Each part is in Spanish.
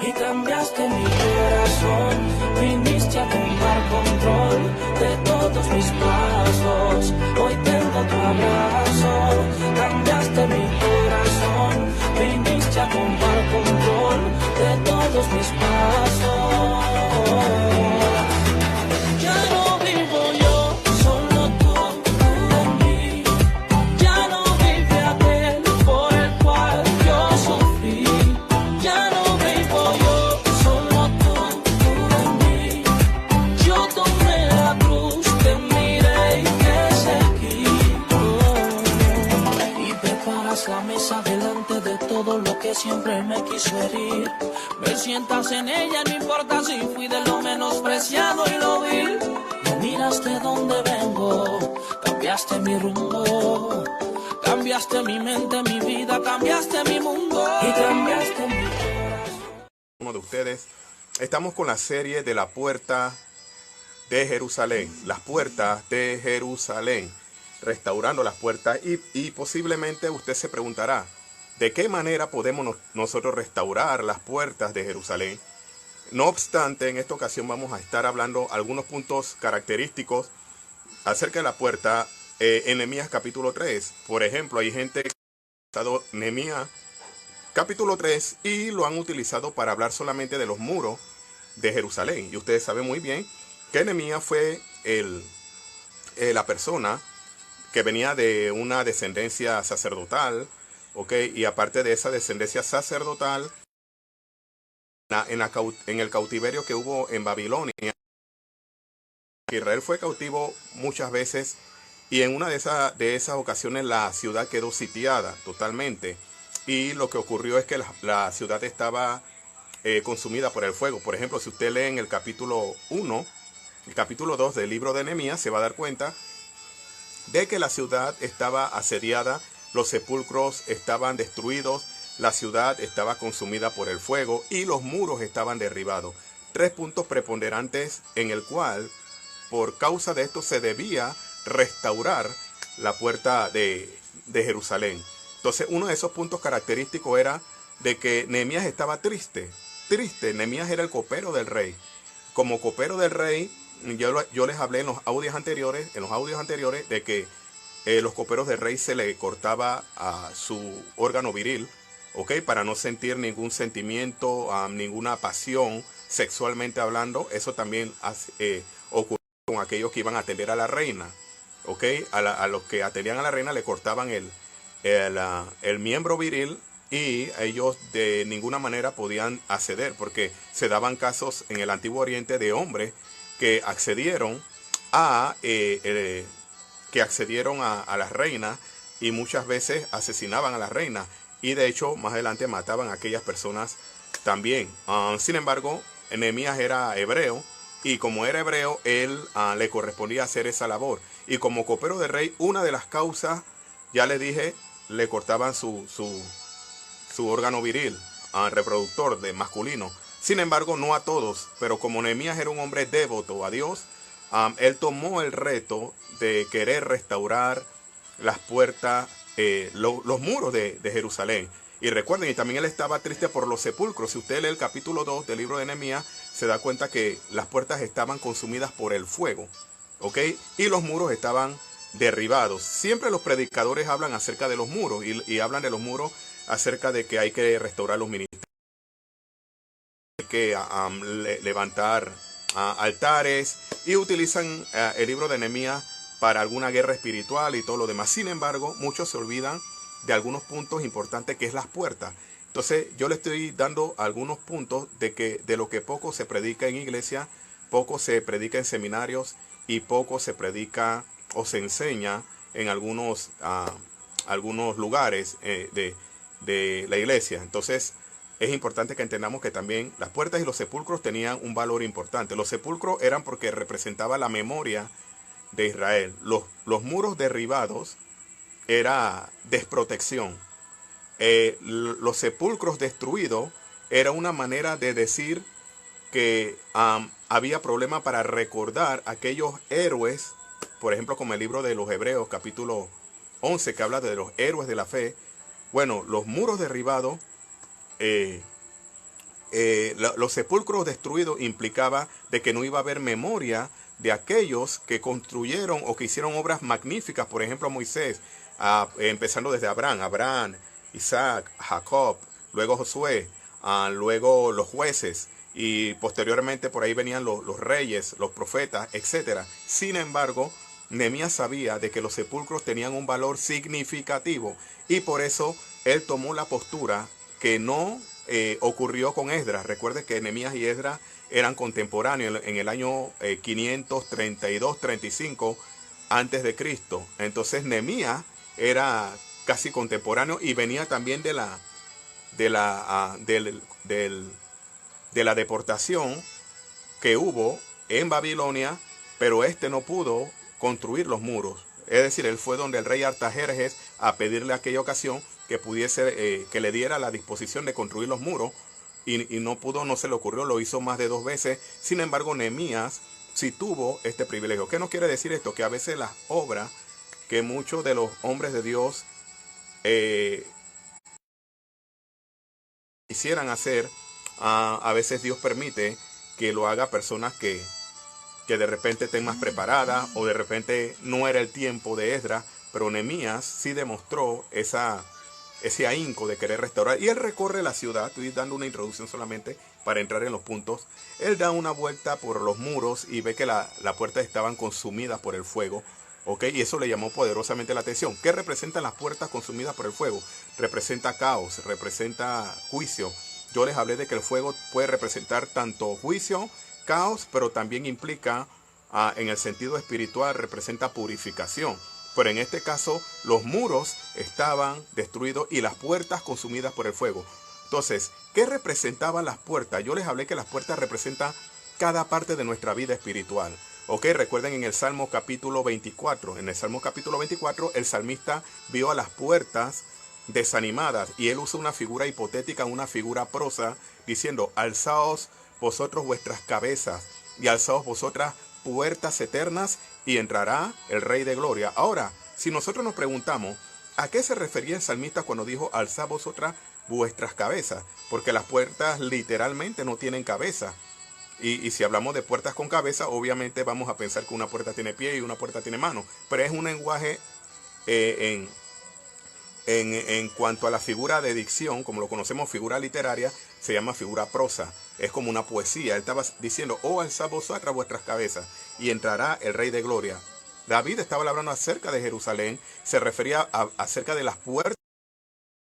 y cambiaste mi corazón. Viniste a tomar control de todos mis pasos. Hoy tengo tu abrazo. Cambiaste mi corazón. Viniste a tomar control de todos mis pasos. Ya no vivo yo, solo tú en mí. Ya no vive aquel por el cual yo sufrí. Ya no vivo yo, solo tú en mí. Yo tomé la cruz, te miré y te seguí. Y preparas la mesa delante de todo lo que siempre me quiso herir. Me sientas en ella, no importa si fui de lo menospreciado y lo vil. Me miras de dónde vengo, cambiaste mi rumbo. Cambiaste mi mente, mi vida, cambiaste mi mundo y cambiaste mi corazón. Uno de ustedes, estamos con la serie de la puerta de Jerusalén, las puertas de Jerusalén, restaurando las puertas y posiblemente usted se preguntará, ¿de qué manera podemos nosotros restaurar las puertas de Jerusalén? No obstante, en esta ocasión vamos a estar hablando algunos puntos característicos acerca de la puerta en Nehemías capítulo 3. Por ejemplo, hay gente que ha usado Nehemías capítulo 3 y lo han utilizado para hablar solamente de los muros de Jerusalén. Y ustedes saben muy bien que Nehemías fue la persona que venía de una descendencia sacerdotal, ¿ok? Y aparte de esa descendencia sacerdotal, en el cautiverio que hubo en Babilonia, Israel fue cautivo muchas veces y en una de esas ocasiones la ciudad quedó sitiada totalmente. Y lo que ocurrió es que la ciudad estaba consumida por el fuego. Por ejemplo, si usted lee en el capítulo 1, el capítulo 2 del libro de Nehemías, se va a dar cuenta de que la ciudad estaba asediada, los sepulcros estaban destruidos, la ciudad estaba consumida por el fuego y los muros estaban derribados. 3 puntos preponderantes en el cual, por causa de esto, se debía restaurar la puerta de Jerusalén. Entonces, uno de esos puntos característicos era de que Nehemías estaba triste. Nehemías era el copero del rey. Como copero del rey, yo les hablé en los audios anteriores de que los coperos del rey se le cortaba a su órgano viril, ¿ok? Para no sentir ningún sentimiento, ninguna pasión sexualmente hablando. Eso también ocurrió con aquellos que iban a atender a la reina, ¿ok? A los que atendían a la reina le cortaban el miembro viril y ellos de ninguna manera podían acceder, porque se daban casos en el Antiguo Oriente de hombres que accedieron a las reinas y muchas veces asesinaban a las reinas y de hecho más adelante mataban a aquellas personas también. Sin embargo, Nehemías era hebreo y como era hebreo, él le correspondía hacer esa labor. Y como copero del rey, una de las causas, ya le dije, le cortaban su órgano viril, reproductor de masculino. Sin embargo, no a todos, pero como Nehemías era un hombre devoto a Dios, él tomó el reto de querer restaurar las puertas, los muros de Jerusalén. Y recuerden, y también él estaba triste por los sepulcros. Si usted lee el capítulo 2 del libro de Nehemías, se da cuenta que las puertas estaban consumidas por el fuego, ¿ok? Y los muros estaban derribados. Siempre los predicadores hablan acerca de los muros y hablan de los muros acerca de que hay que restaurar los ministerios, hay que levantar altares y utilizan el libro de Nehemías para alguna guerra espiritual y todo lo demás. Sin embargo, muchos se olvidan de algunos puntos importantes que es las puertas. Entonces yo le estoy dando algunos puntos de lo que poco se predica en iglesia, poco se predica en seminarios y poco se predica o se enseña en algunos lugares de la iglesia. Entonces es importante que entendamos que también las puertas y los sepulcros tenían un valor importante. Los sepulcros eran porque representaba la memoria de Israel. Los muros derribados era desprotección. Los sepulcros destruidos era una manera de decir que había problema para recordar aquellos héroes, por ejemplo, como el libro de los Hebreos, capítulo 11, que habla de los héroes de la fe. Bueno, los muros derribados los sepulcros destruidos implicaba de que no iba a haber memoria de aquellos que construyeron o que hicieron obras magníficas. Por ejemplo, Moisés, empezando desde Abraham, Isaac, Jacob, luego Josué, luego los jueces, y posteriormente por ahí venían los reyes, los profetas, etcétera. Sin embargo, Nehemías sabía de que los sepulcros tenían un valor significativo, y por eso él tomó la postura que no ocurrió con Esdras. Recuerde que Nehemías y Esdras eran contemporáneos en el año 532-35 antes de Cristo. Entonces Nehemías era casi contemporáneo y venía también de la deportación que hubo en Babilonia, pero no pudo construir los muros. Es decir, él fue donde el rey Artajerjes a pedirle aquella ocasión que pudiese, que le diera la disposición de construir los muros, y no pudo, no se le ocurrió, lo hizo más de 2 veces. Sin embargo, Nehemías sí tuvo este privilegio. ¿Qué nos quiere decir esto? Que a veces las obras que muchos de los hombres de Dios quisieran hacer, a veces Dios permite que lo haga personas que de repente estén más preparadas, o de repente no era el tiempo de Esdras, pero Nehemías sí demostró ese ahínco de querer restaurar. Y él recorre la ciudad. Estoy dando una introducción solamente para entrar en los puntos. Él da una vuelta por los muros y ve que las puertas estaban consumidas por el fuego. ¿Ok? Y eso le llamó poderosamente la atención. ¿Qué representan las puertas consumidas por el fuego? Representa caos, representa juicio. Yo les hablé de que el fuego puede representar tanto juicio, caos, pero también implica, en el sentido espiritual, representa purificación. Pero en este caso, los muros estaban destruidos y las puertas consumidas por el fuego. Entonces, ¿qué representaban las puertas? Yo les hablé que las puertas representan cada parte de nuestra vida espiritual. Ok, recuerden en el Salmo capítulo 24. En el Salmo capítulo 24, el salmista vio a las puertas desanimadas, y él usa una figura hipotética, una figura prosa, diciendo: alzaos vosotros vuestras cabezas, y alzaos vosotras puertas eternas, y entrará el Rey de Gloria. Ahora, si nosotros nos preguntamos, ¿a qué se refería el salmista cuando dijo alzad vosotras vuestras cabezas? Porque las puertas literalmente no tienen cabeza. Y si hablamos de puertas con cabeza, obviamente vamos a pensar que una puerta tiene pie y una puerta tiene mano. Pero es un lenguaje en cuanto a la figura de dicción, como lo conocemos, figura literaria, se llama figura prosa. Es como una poesía. Él estaba diciendo: oh, alzad vosotras vuestras cabezas, y entrará el Rey de Gloria. David estaba hablando acerca de Jerusalén, se refería acerca de las puertas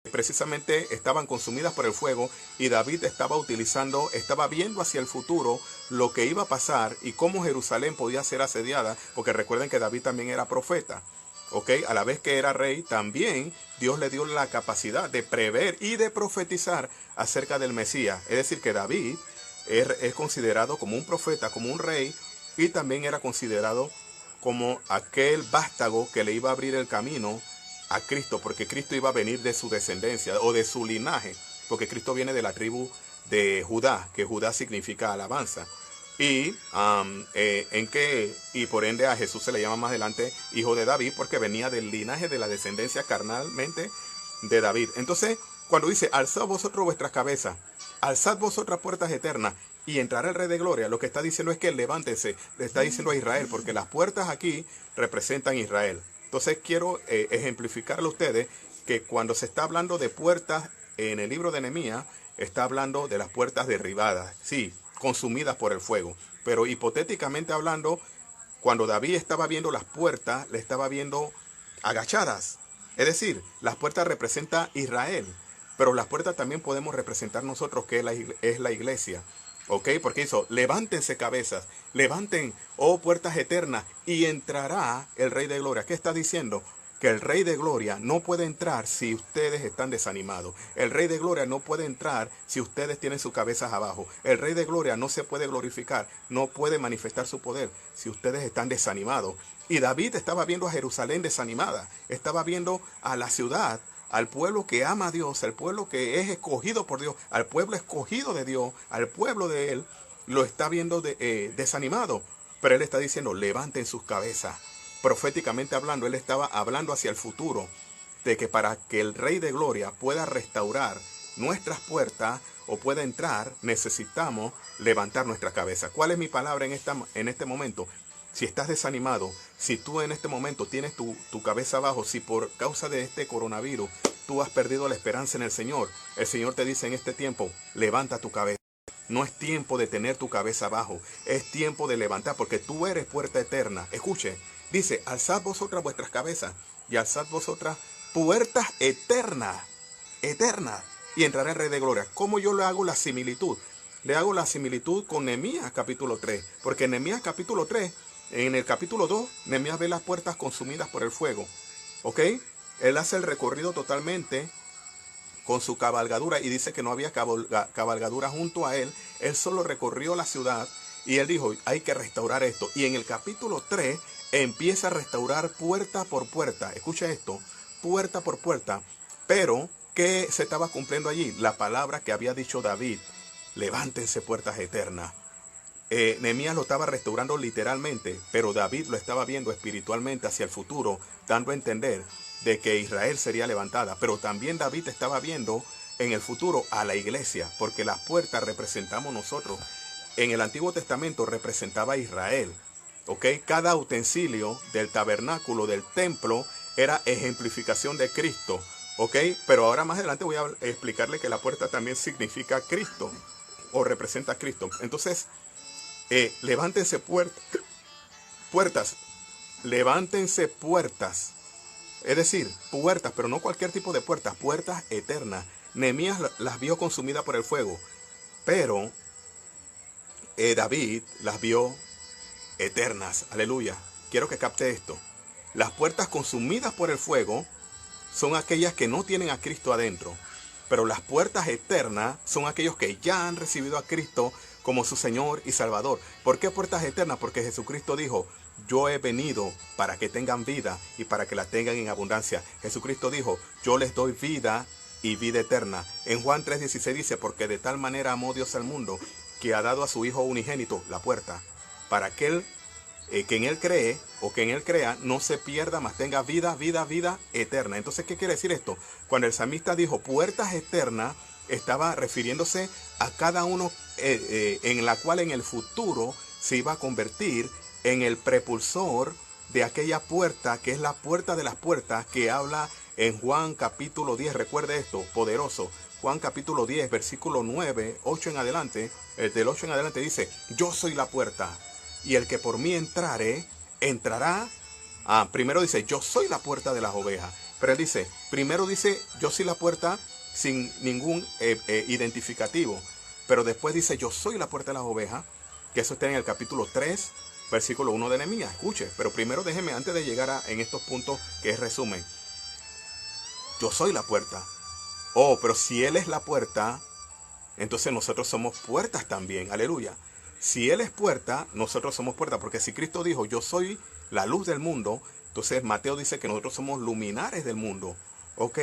que precisamente estaban consumidas por el fuego, y David estaba viendo hacia el futuro lo que iba a pasar y cómo Jerusalén podía ser asediada, porque recuerden que David también era profeta. ¿Ok? A la vez que era rey, también Dios le dio la capacidad de prever y de profetizar acerca del Mesías. Es decir, que David es considerado como un profeta, como un rey, y también era considerado como aquel vástago que le iba a abrir el camino a Cristo, porque Cristo iba a venir de su descendencia o de su linaje, porque Cristo viene de la tribu de Judá, que Judá significa alabanza. Y por ende a Jesús se le llama más adelante hijo de David, porque venía del linaje de la descendencia carnalmente de David. Entonces, cuando dice alzad vosotros vuestras cabezas, alzad vosotras puertas eternas, y entrará el Rey de Gloria, lo que está diciendo es que levántense, le está diciendo a Israel, porque las puertas aquí representan Israel. Entonces quiero ejemplificarle a ustedes que cuando se está hablando de puertas en el libro de Nehemías, está hablando de las puertas derribadas, sí, consumidas por el fuego. Pero hipotéticamente hablando, cuando David estaba viendo las puertas, le estaba viendo agachadas. Es decir, las puertas representan Israel, pero las puertas también podemos representar nosotros, que es la iglesia. ¿Ok? Porque hizo: levántense cabezas, levanten, oh puertas eternas, y entrará el Rey de Gloria. ¿Qué está diciendo? Que el Rey de Gloria no puede entrar si ustedes están desanimados. El Rey de Gloria no puede entrar si ustedes tienen sus cabezas abajo. El Rey de Gloria no se puede glorificar, no puede manifestar su poder si ustedes están desanimados. Y David estaba viendo a Jerusalén desanimada, estaba viendo a la ciudad, al pueblo que ama a Dios, al pueblo que es escogido por Dios, al pueblo escogido de Dios, al pueblo de Él, lo está viendo desanimado. Pero Él está diciendo: levanten sus cabezas. Proféticamente hablando, Él estaba hablando hacia el futuro, de que para que el Rey de Gloria pueda restaurar nuestras puertas o pueda entrar, necesitamos levantar nuestra cabeza. ¿Cuál es mi palabra en este momento? Si estás desanimado, si tú en este momento tienes tu cabeza abajo, si por causa de este coronavirus tú has perdido la esperanza en el Señor te dice en este tiempo, levanta tu cabeza. No es tiempo de tener tu cabeza abajo, es tiempo de levantar, porque tú eres puerta eterna. Escuche, dice, alzad vosotras vuestras cabezas y alzad vosotras puertas eternas, y entrará el Rey de Gloria. ¿Cómo yo le hago la similitud? Le hago la similitud con Nehemías capítulo 3, porque en Nehemías capítulo 3, en el capítulo 2, Nehemías ve las puertas consumidas por el fuego, ¿ok? Él hace el recorrido totalmente con su cabalgadura y dice que no había cabalgadura junto a él. Él solo recorrió la ciudad y él dijo, hay que restaurar esto. Y en el capítulo 3 empieza a restaurar puerta por puerta. Escucha esto, puerta por puerta. Pero, ¿qué se estaba cumpliendo allí? La palabra que había dicho David, levántense puertas eternas. Nehemías lo estaba restaurando literalmente, pero David lo estaba viendo espiritualmente hacia el futuro, dando a entender de que Israel sería levantada. Pero también David estaba viendo en el futuro a la iglesia, porque las puertas representamos nosotros. En el Antiguo Testamento representaba a Israel, ¿ok? Cada utensilio del tabernáculo, del templo, era ejemplificación de Cristo, ¿ok? Pero ahora más adelante voy a explicarle que la puerta también significa Cristo, o representa a Cristo. Entonces, levántense puertas, levántense puertas. Es decir, puertas, pero no cualquier tipo de puertas, puertas eternas. Nehemías las vio consumidas por el fuego, pero David las vio eternas. Aleluya. Quiero que capte esto. Las puertas consumidas por el fuego son aquellas que no tienen a Cristo adentro, pero las puertas eternas son aquellos que ya han recibido a Cristo como su Señor y Salvador. ¿Por qué puertas eternas? Porque Jesucristo dijo, yo he venido para que tengan vida y para que la tengan en abundancia. Jesucristo dijo, yo les doy vida y vida eterna. En Juan 3:16 dice, porque de tal manera amó Dios al mundo, que ha dado a su Hijo unigénito, la puerta, para aquel que en Él cree o que en Él crea, no se pierda, mas tenga vida eterna. Entonces, ¿qué quiere decir esto? Cuando el salmista dijo puertas eternas, estaba refiriéndose a cada uno en la cual en el futuro se iba a convertir en el prepulsor de aquella puerta, que es la puerta de las puertas, que habla en Juan capítulo 10. Recuerde esto, poderoso. Juan capítulo 10, versículo 9, 8 en adelante. Del 8 en adelante dice, yo soy la puerta, y el que por mí entrare, entrará. Primero dice, yo soy la puerta de las ovejas. Pero él dice, primero dice, yo soy la puerta sin ningún identificativo. Pero después dice, yo soy la puerta de las ovejas, que eso está en el capítulo 3, versículo 1 de Nehemías. Escuche, pero primero déjeme, antes de llegar en estos puntos que es resumen. Yo soy la puerta. Oh, pero si Él es la puerta, entonces nosotros somos puertas también. Aleluya. Si Él es puerta, nosotros somos puertas. Porque si Cristo dijo, yo soy la luz del mundo, entonces Mateo dice que nosotros somos luminares del mundo. ¿Ok?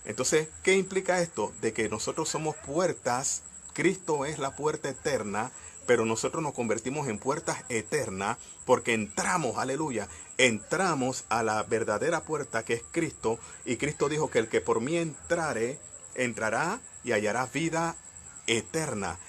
Entonces, ¿qué implica esto? De que nosotros somos puertas. Cristo es la puerta eterna, pero nosotros nos convertimos en puertas eternas porque entramos, aleluya, entramos a la verdadera puerta que es Cristo. Y Cristo dijo que el que por mí entrare, entrará y hallará vida eterna.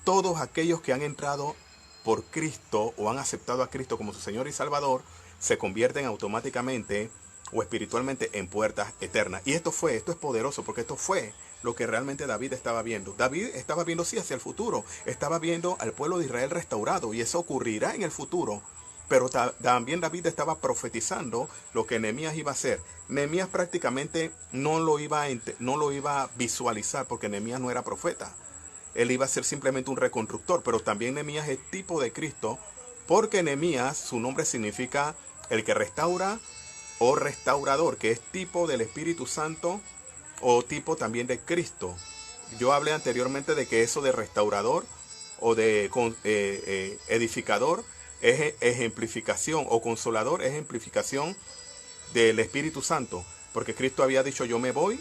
Todos aquellos que han entrado por Cristo o han aceptado a Cristo como su Señor y Salvador, se convierten automáticamente o espiritualmente en puertas eternas. Y esto es poderoso, porque esto fue lo que realmente David estaba viendo. David estaba viendo sí hacia el futuro, estaba viendo al pueblo de Israel restaurado, y eso ocurrirá en el futuro. Pero también David estaba profetizando lo que Nehemías iba a hacer. Nehemías prácticamente no lo iba a visualizar, porque Nehemías no era profeta. Él iba a ser simplemente un reconstructor, pero también Nehemías es tipo de Cristo, porque Nehemías, su nombre significa el que restaura o restaurador, que es tipo del Espíritu Santo o tipo también de Cristo. Yo hablé anteriormente de que eso de restaurador o de edificador es ejemplificación, o consolador es ejemplificación del Espíritu Santo, porque Cristo había dicho, yo me voy,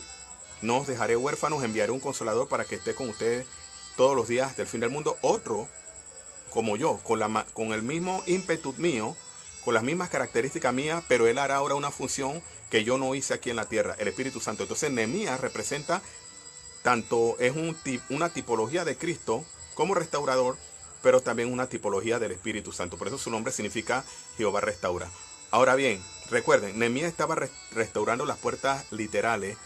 no os dejaré huérfanos, enviaré un consolador para que esté con ustedes todos los días del fin del mundo, otro como yo, con el mismo ímpetu mío, con las mismas características mías, pero Él hará ahora una función que yo no hice aquí en la tierra, el Espíritu Santo. Entonces Nehemías representa tanto es una tipología de Cristo como restaurador, pero también una tipología del Espíritu Santo. Por eso su nombre significa Jehová restaura. Ahora bien, recuerden, Nehemías estaba restaurando las puertas literales,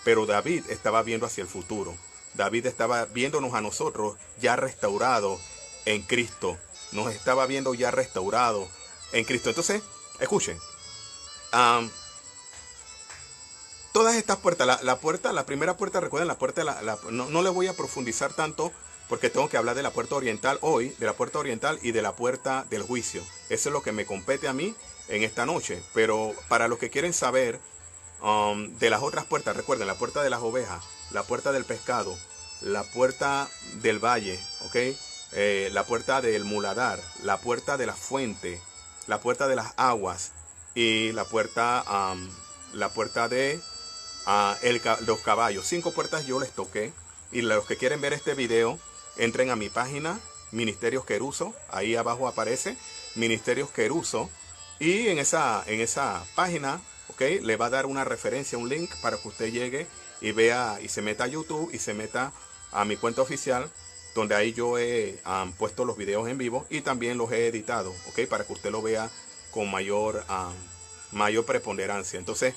pero David estaba viendo hacia el futuro. David estaba viéndonos a nosotros ya restaurados en Cristo. Nos estaba viendo ya restaurados en Cristo. Entonces, escuchen. Todas estas puertas, la primera puerta, recuerden, la puerta, no le voy a profundizar tanto porque tengo que hablar de la puerta oriental hoy, de la puerta oriental y de la puerta del juicio. Eso es lo que me compete a mí en esta noche. Pero para los que quieren saber de las otras puertas, recuerden, la puerta de las ovejas, la puerta del pescado, la puerta del valle, ¿ok? La puerta del muladar, la puerta de la fuente, la puerta de las aguas y la puerta de los caballos. 5 puertas yo les toqué. Y los que quieren ver este video, entren a mi página Ministerios Queruso. Ahí abajo aparece Ministerios Queruso. Y en esa página, ¿ok?, le va a dar una referencia, un link para que usted llegue y vea y se meta a YouTube y se meta a mi cuenta oficial, donde ahí yo he puesto los videos en vivo y también los he editado, ¿ok?, para que usted lo vea con mayor preponderancia. Entonces,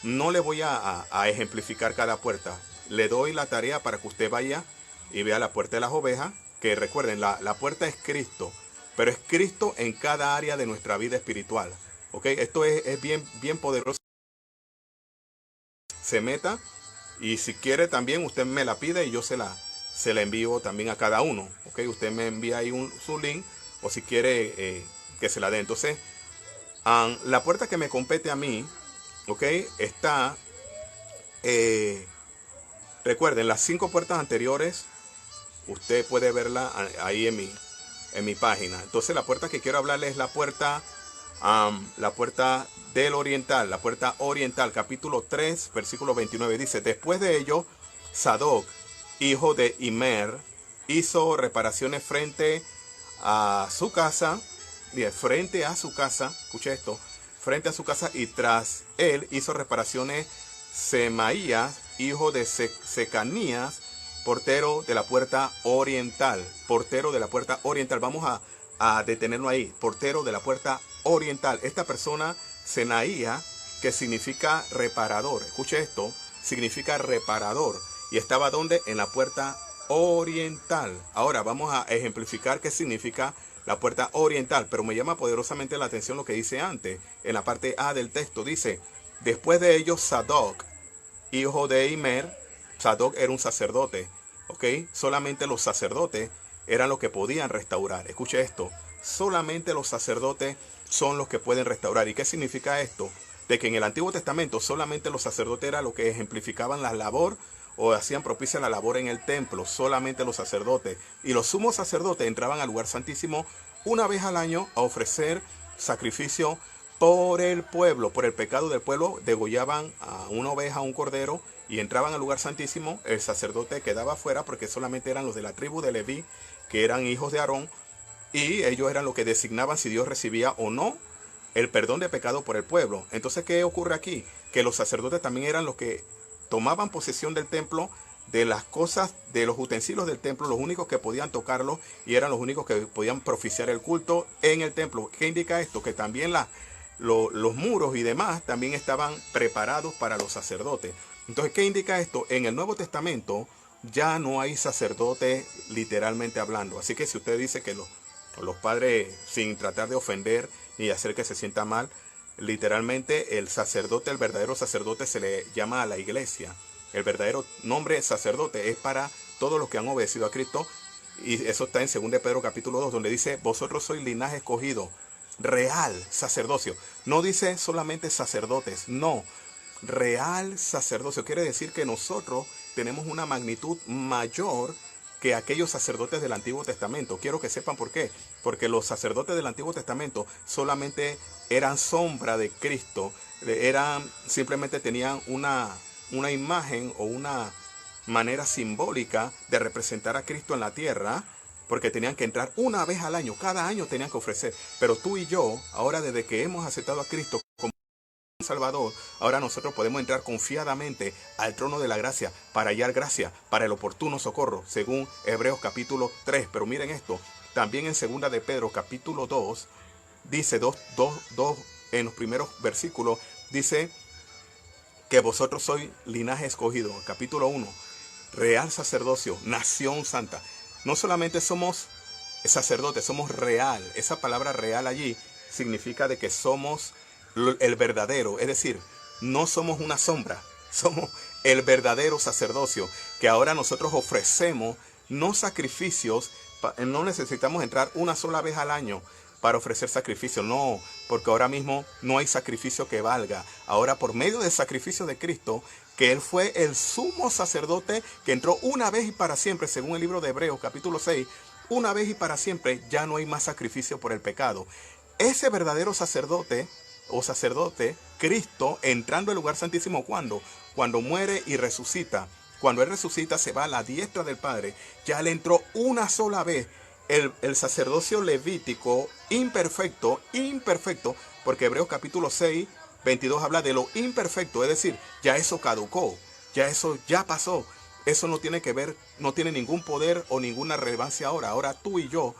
no le voy a ejemplificar cada puerta. Le doy la tarea para que usted vaya y vea la puerta de las ovejas, que recuerden, la puerta es Cristo, pero es Cristo en cada área de nuestra vida espiritual. ¿Ok? Esto es bien poderoso. Se meta y si quiere también usted me la pide y yo se la envío también a cada uno. ¿Ok? Usted me envía ahí su link o si quiere que se la dé. Entonces, la puerta que me compete a mí, ¿ok?, está... recuerden, las 5 puertas anteriores, usted puede verla ahí en mi página. Entonces la puerta que quiero hablarles es la puerta del oriental, la puerta oriental, capítulo 3, versículo 29. Dice, después de ello, Sadoc, hijo de Immer, hizo reparaciones frente a su casa, escuche esto, frente a su casa, y tras él hizo reparaciones Semaías, hijo de Secanías, portero de la puerta oriental. Portero de la puerta oriental. Vamos a detenerlo ahí. Portero de la puerta oriental. Esta persona, Senaía, que significa reparador. Escuche esto. Significa reparador. Y estaba ¿dónde? En la puerta oriental. Ahora vamos a ejemplificar qué significa la puerta oriental. Pero me llama poderosamente la atención lo que dice antes. En la parte A del texto dice, después de ellos Sadoc, hijo de Immer. Sadoc era un sacerdote, ¿ok? Solamente los sacerdotes eran los que podían restaurar. Escuche esto, solamente los sacerdotes son los que pueden restaurar. ¿Y qué significa esto? De que en el Antiguo Testamento solamente los sacerdotes eran los que ejemplificaban la labor o hacían propicia la labor en el templo, solamente los sacerdotes. Y los sumos sacerdotes entraban al lugar santísimo una vez al año a ofrecer sacrificio por el pueblo, por el pecado del pueblo. Degollaban a una oveja, a un cordero, y entraban al lugar santísimo. El sacerdote quedaba afuera porque solamente eran los de la tribu de Leví, que eran hijos de Aarón, y ellos eran los que designaban si Dios recibía o no el perdón de pecado por el pueblo. Entonces, ¿qué ocurre aquí? Que los sacerdotes también eran los que tomaban posesión del templo, de las cosas, de los utensilios del templo, los únicos que podían tocarlo, y eran los únicos que podían propiciar el culto en el templo. ¿Qué indica esto? Que también los muros y demás también estaban preparados para los sacerdotes. Entonces, ¿qué indica esto? En el Nuevo Testamento ya no hay sacerdotes literalmente hablando. Así que si usted dice que los padres, sin tratar de ofender ni hacer que se sienta mal, literalmente el sacerdote, el verdadero sacerdote, se le llama a la iglesia. El verdadero nombre sacerdote es para todos los que han obedecido a Cristo. Y eso está en 2 Pedro capítulo 2, donde dice, vosotros sois linaje escogido, real sacerdocio. No dice solamente sacerdotes, no. Real sacerdocio quiere decir que nosotros tenemos una magnitud mayor que aquellos sacerdotes del Antiguo Testamento. Quiero que sepan por qué. Porque los sacerdotes del Antiguo Testamento solamente eran sombra de Cristo. Simplemente tenían una imagen o una manera simbólica de representar a Cristo en la tierra, porque tenían que entrar una vez al año. Cada año tenían que ofrecer. Pero tú y yo, ahora desde que hemos aceptado a Cristo como Salvador, ahora nosotros podemos entrar confiadamente al trono de la gracia para hallar gracia, para el oportuno socorro, según Hebreos capítulo 3. Pero miren esto, también en segunda de Pedro capítulo 2, dice en los primeros versículos, dice que vosotros sois linaje escogido. Capítulo 1, real sacerdocio, nación santa. No solamente somos sacerdotes, somos real. Esa palabra real allí significa de que somos el verdadero, es decir, no somos una sombra, somos el verdadero sacerdocio, que ahora nosotros ofrecemos no sacrificios, no necesitamos entrar una sola vez al año para ofrecer sacrificio, no, porque ahora mismo no hay sacrificio que valga. Ahora, por medio del sacrificio de Cristo, que Él fue el sumo sacerdote que entró una vez y para siempre, según el libro de Hebreos capítulo 6, una vez y para siempre, ya no hay más sacrificio por el pecado. Ese verdadero sacerdote o sacerdote, Cristo, entrando al lugar santísimo, cuando muere y resucita. Cuando Él resucita, se va a la diestra del Padre. Ya Él entró una sola vez. El sacerdocio levítico imperfecto, porque Hebreos capítulo 6, 22 habla de lo imperfecto, es decir, ya eso caducó, ya eso ya pasó, eso no tiene que ver, no tiene ningún poder o ninguna relevancia ahora. Ahora tú y yo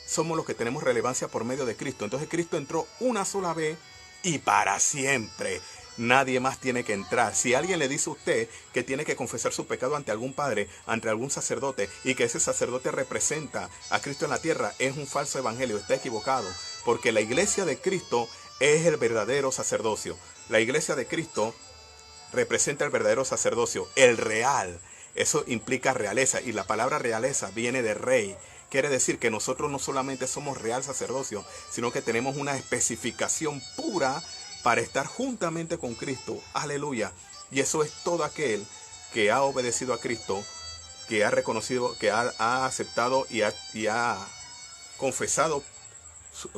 somos los que tenemos relevancia por medio de Cristo. Entonces Cristo entró una sola vez y para siempre. Nadie más tiene que entrar. Si alguien le dice a usted que tiene que confesar su pecado ante algún padre, ante algún sacerdote, y que ese sacerdote representa a Cristo en la tierra, es un falso evangelio, está equivocado. Porque la iglesia de Cristo es el verdadero sacerdocio. La iglesia de Cristo representa el verdadero sacerdocio, el real. Eso implica realeza, y la palabra realeza viene de rey. Quiere decir que nosotros no solamente somos real sacerdocio, sino que tenemos una especificación pura para estar juntamente con Cristo. Aleluya. Y eso es todo aquel que ha obedecido a Cristo, que ha reconocido, que ha aceptado y ha confesado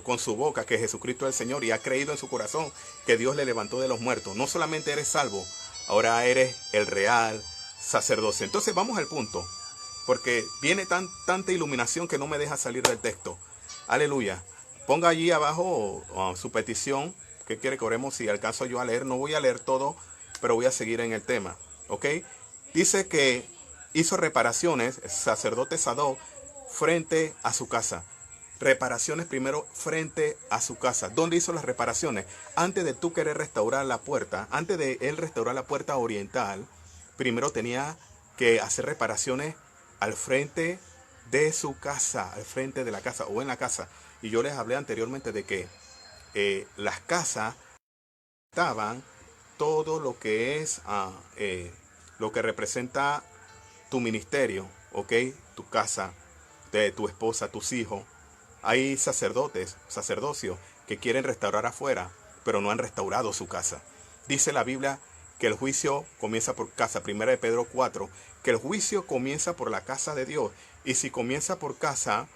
con su boca que Jesucristo es el Señor, y ha creído en su corazón que Dios le levantó de los muertos. No solamente eres salvo, ahora eres el real sacerdocio. Entonces vamos al punto, porque viene tanta iluminación que no me deja salir del texto. Aleluya. Ponga allí abajo su petición. ¿Qué quiere que oremos? Si alcanzo yo a leer, no voy a leer todo, pero voy a seguir en el tema. ¿Ok? Dice que hizo reparaciones, el sacerdote Sadoc, frente a su casa. Reparaciones primero frente a su casa. ¿Dónde hizo las reparaciones? Antes de tú querer restaurar la puerta, antes de él restaurar la puerta oriental, primero tenía que hacer reparaciones al frente de su casa, al frente de la casa o en la casa. Y yo les hablé anteriormente de que las casas estaban todo lo que es lo que representa tu ministerio, ¿ok? Tu casa, de tu esposa, tus hijos. Hay sacerdocios que quieren restaurar afuera, pero no han restaurado su casa. Dice la Biblia que el juicio comienza por casa. 1 de Pedro 4, que el juicio comienza por la casa de Dios. Y si comienza por casa,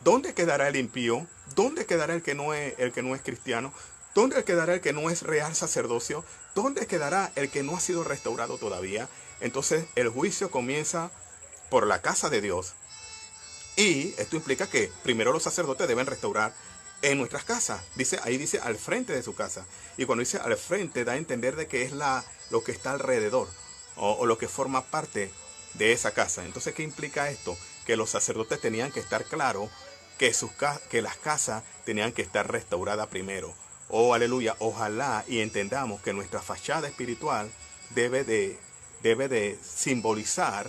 ¿dónde quedará el impío? ¿Dónde quedará el que no es cristiano? ¿Dónde quedará el que no es real sacerdocio? ¿Dónde quedará el que no ha sido restaurado todavía? Entonces el juicio comienza por la casa de Dios. Y esto implica que primero los sacerdotes deben restaurar en nuestras casas. Ahí dice al frente de su casa. Y cuando dice al frente, da a entender de que es lo que está alrededor o lo que forma parte de esa casa. Entonces, ¿qué implica esto? Que los sacerdotes tenían que estar claros que las casas tenían que estar restauradas primero. Oh, aleluya. Ojalá y entendamos que nuestra fachada espiritual debe de simbolizar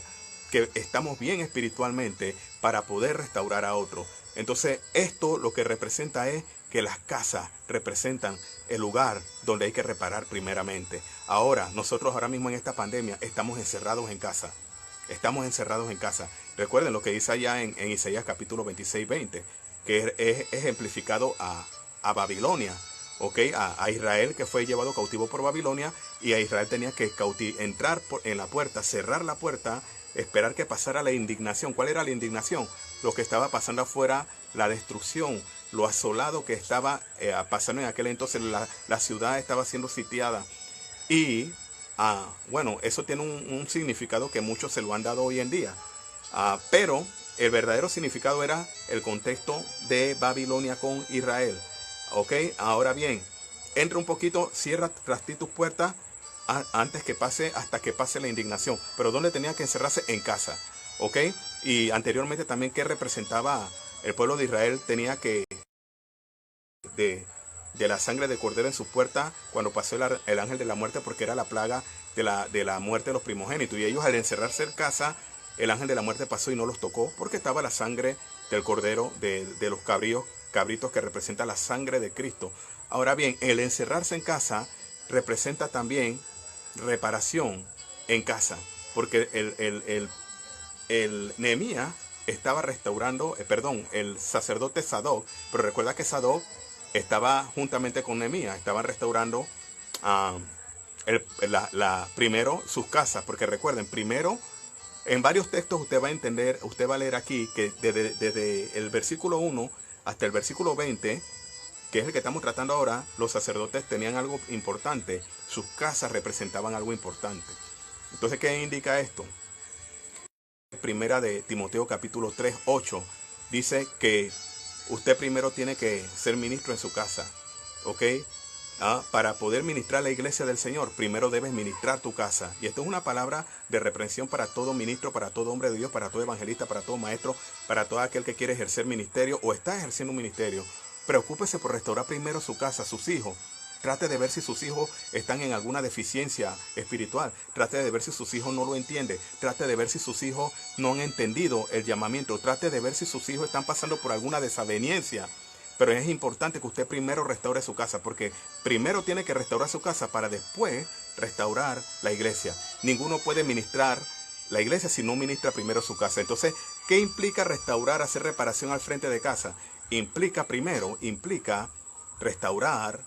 que estamos bien espiritualmente para poder restaurar a otros. Entonces, esto lo que representa es que las casas representan el lugar donde hay que reparar primeramente. Ahora, nosotros ahora mismo en esta pandemia estamos encerrados en casa. Estamos encerrados en casa. Recuerden lo que dice allá en Isaías capítulo 26, 20, que es ejemplificado a Babilonia, ¿ok? A Israel, que fue llevado cautivo por Babilonia, y a Israel tenía que entrar en la puerta, cerrar la puerta, esperar que pasara la indignación. ¿Cuál era la indignación? Lo que estaba pasando afuera, la destrucción, lo asolado que estaba pasando en aquel entonces. La ciudad estaba siendo sitiada. Y bueno, eso tiene un significado que muchos se lo han dado hoy en día. Pero el verdadero significado era el contexto de Babilonia con Israel. ¿Ok? Ahora bien, entra un poquito, cierra tras ti tus puertas hasta que pase la indignación. Pero ¿dónde tenía que encerrarse? En casa. ¿Ok? Y anteriormente también, ¿qué representaba el pueblo de Israel? Tenía que de la sangre de cordero en sus puertas cuando pasó el ángel de la muerte, porque era la plaga de la muerte de los primogénitos. Y ellos, al encerrarse en casa, el ángel de la muerte pasó y no los tocó, porque estaba la sangre del cordero, de los cabritos, que representa la sangre de Cristo. Ahora bien, el encerrarse en casa representa también reparación en casa, porque el Nehemías estaba restaurando, el sacerdote Sadoc, pero recuerda que Sadoc estaba juntamente con Nehemías, estaban restaurando primero sus casas, porque recuerden, primero, en varios textos usted va a entender, usted va a leer aquí que desde el versículo 1 hasta el versículo 20, que es el que estamos tratando ahora, los sacerdotes tenían algo importante, sus casas representaban algo importante. Entonces, ¿qué indica esto? Primera de Timoteo capítulo 3, 8, dice que usted primero tiene que ser ministro en su casa, ¿ok? Para poder ministrar la iglesia del Señor, primero debes ministrar tu casa. Y esto es una palabra de reprensión para todo ministro, para todo hombre de Dios, para todo evangelista, para todo maestro, para todo aquel que quiere ejercer ministerio o está ejerciendo un ministerio. Preocúpese por restaurar primero su casa, sus hijos. Trate de ver si sus hijos están en alguna deficiencia espiritual. Trate de ver si sus hijos no lo entienden. Trate de ver si sus hijos no han entendido el llamamiento. Trate de ver si sus hijos están pasando por alguna desaveniencia. Pero es importante que usted primero restaure su casa, porque primero tiene que restaurar su casa para después restaurar la iglesia. Ninguno puede ministrar la iglesia si no ministra primero su casa. Entonces, ¿qué implica restaurar, hacer reparación al frente de casa? Implica restaurar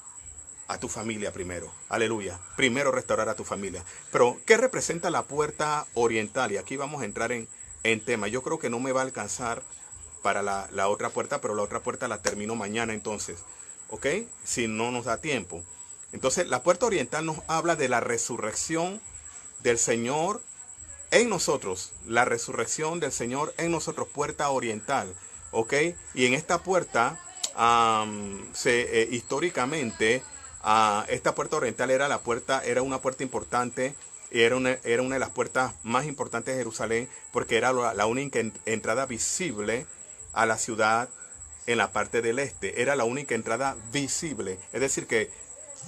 a tu familia primero. Aleluya. Primero restaurar a tu familia. Pero, ¿qué representa la puerta oriental? Y aquí vamos a entrar en tema. Yo creo que no me va a alcanzar para la otra puerta, pero la otra puerta la termino mañana entonces. ¿Ok? Si no nos da tiempo. Entonces, la puerta oriental nos habla de la resurrección del Señor en nosotros. La resurrección del Señor en nosotros. Puerta oriental. ¿Ok? Y en esta puerta, históricamente, esta puerta oriental era una puerta importante, era una de las puertas más importantes de Jerusalén, porque era la única entrada visible a la ciudad en la parte del este. Era la única entrada visible. Es decir, que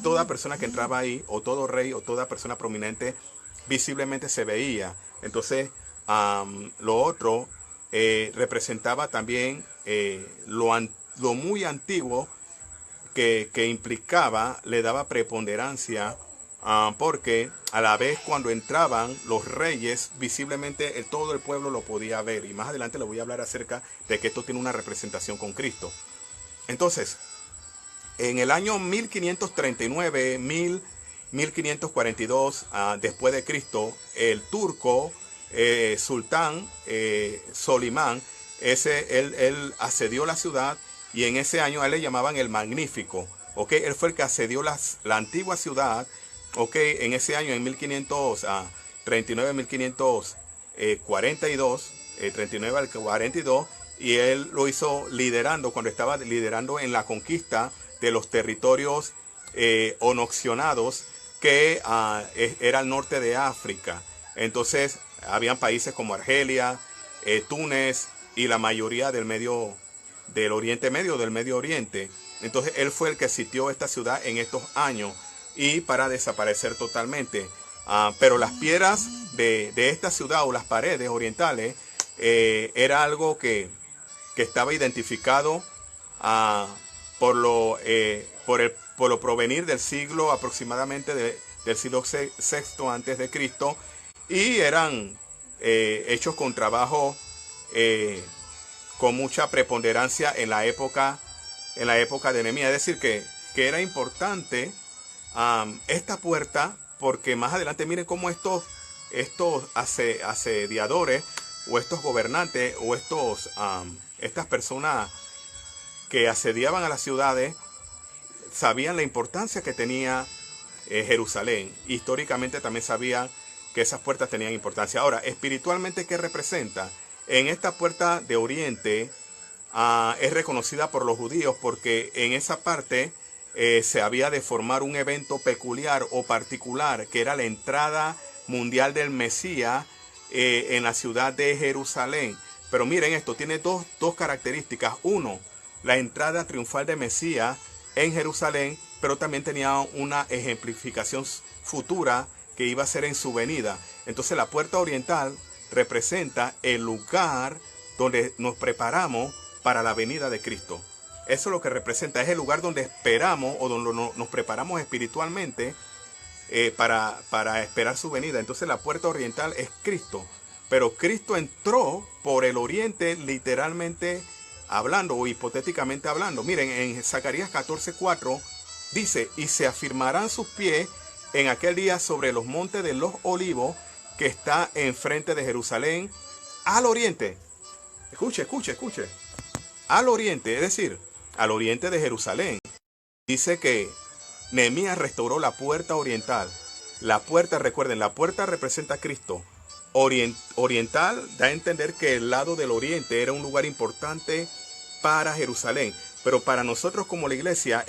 toda persona que entraba ahí, o todo rey, o toda persona prominente, visiblemente se veía. Entonces, lo otro representaba también lo muy antiguo que implicaba, le daba preponderancia, porque a la vez cuando entraban los reyes, visiblemente todo el pueblo lo podía ver. Y más adelante le voy a hablar acerca de que esto tiene una representación con Cristo. Entonces, en el año 1539, 1542, después de Cristo, el turco sultán Solimán, él asedió la ciudad, y en ese año a él le llamaban el Magnífico. ¿Okay? Él fue el que asedió la antigua ciudad. Okay, en ese año, en 1539, 1542, 39 al 42, y él lo hizo cuando estaba liderando en la conquista de los territorios onoxionados, que era al norte de África. Entonces, habían países como Argelia, Túnez y la mayoría del Oriente Medio, del Medio Oriente. Entonces, él fue el que sitió esta ciudad en estos años, y para desaparecer totalmente. Pero las piedras de esta ciudad, o las paredes orientales, era algo que estaba identificado por lo provenir del siglo aproximadamente del siglo VI antes de Cristo, y eran hechos con trabajo con mucha preponderancia en la época de Nehemías. Es decir, que era importante esta puerta, porque más adelante miren cómo estos asediadores, o estos gobernantes, o estas personas que asediaban a las ciudades, sabían la importancia que tenía Jerusalén. Históricamente también sabían que esas puertas tenían importancia. Ahora, espiritualmente, ¿qué representa? En esta puerta de Oriente es reconocida por los judíos, porque en esa parte se había de formar un evento peculiar o particular, que era la entrada mundial del Mesías en la ciudad de Jerusalén. Pero miren esto, tiene dos características. Uno, la entrada triunfal de Mesías en Jerusalén, pero también tenía una ejemplificación futura que iba a ser en su venida. Entonces la puerta oriental representa el lugar donde nos preparamos para la venida de Cristo. Eso es lo que representa, es el lugar donde esperamos o donde nos preparamos espiritualmente para esperar su venida. Entonces la puerta oriental es Cristo, pero Cristo entró por el oriente literalmente hablando o hipotéticamente hablando. Miren, en Zacarías 14:4 dice, y se afirmarán sus pies en aquel día sobre los montes de los olivos que está enfrente de Jerusalén al oriente. Escuche. Al oriente, es decir, al oriente de Jerusalén. Dice que Nehemías restauró la puerta oriental. La puerta, recuerden, la puerta representa a Cristo. Oriental da a entender que el lado del oriente era un lugar importante para Jerusalén. Pero para nosotros como la iglesia,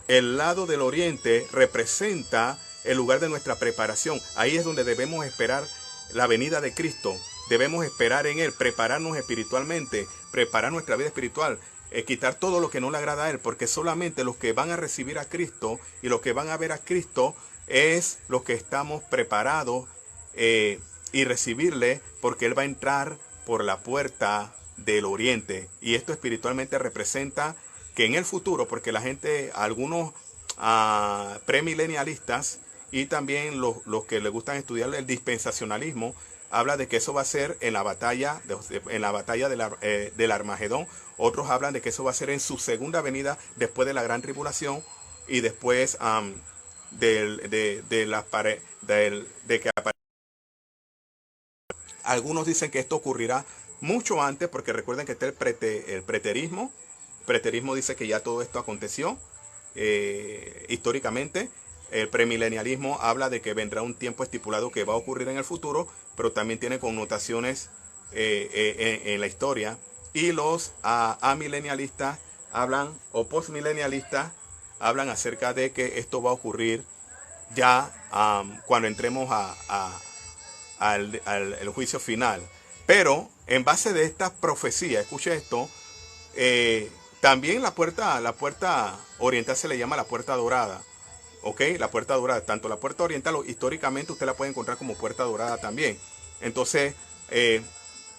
el lado del oriente representa el lugar de nuestra preparación. Ahí es donde debemos esperar la venida de Cristo. Debemos esperar en Él, prepararnos espiritualmente, preparar nuestra vida espiritual, quitar todo lo que no le agrada a Él, porque solamente los que van a recibir a Cristo y los que van a ver a Cristo es los que estamos preparados y recibirle, porque Él va a entrar por la puerta del oriente. Y esto espiritualmente representa que en el futuro, porque la gente, algunos premilenialistas y también los que les gustan estudiar el dispensacionalismo, habla de que eso va a ser en la batalla del Armagedón. Otros hablan de que eso va a ser en su segunda venida después de la gran tribulación y después de que aparezca. Algunos dicen que esto ocurrirá mucho antes, porque recuerden que está el preterismo. El preterismo dice que ya todo esto aconteció históricamente. El premilenialismo habla de que vendrá un tiempo estipulado que va a ocurrir en el futuro, pero también tiene connotaciones en la historia. Y los amilenialistas hablan, o postmilenialistas, hablan acerca de que esto va a ocurrir ya cuando entremos al juicio final. Pero en base de esta profecía, escuche esto, también la puerta oriental se le llama la puerta dorada. Ok, la puerta dorada, tanto la puerta oriental históricamente usted la puede encontrar como puerta dorada también. Entonces,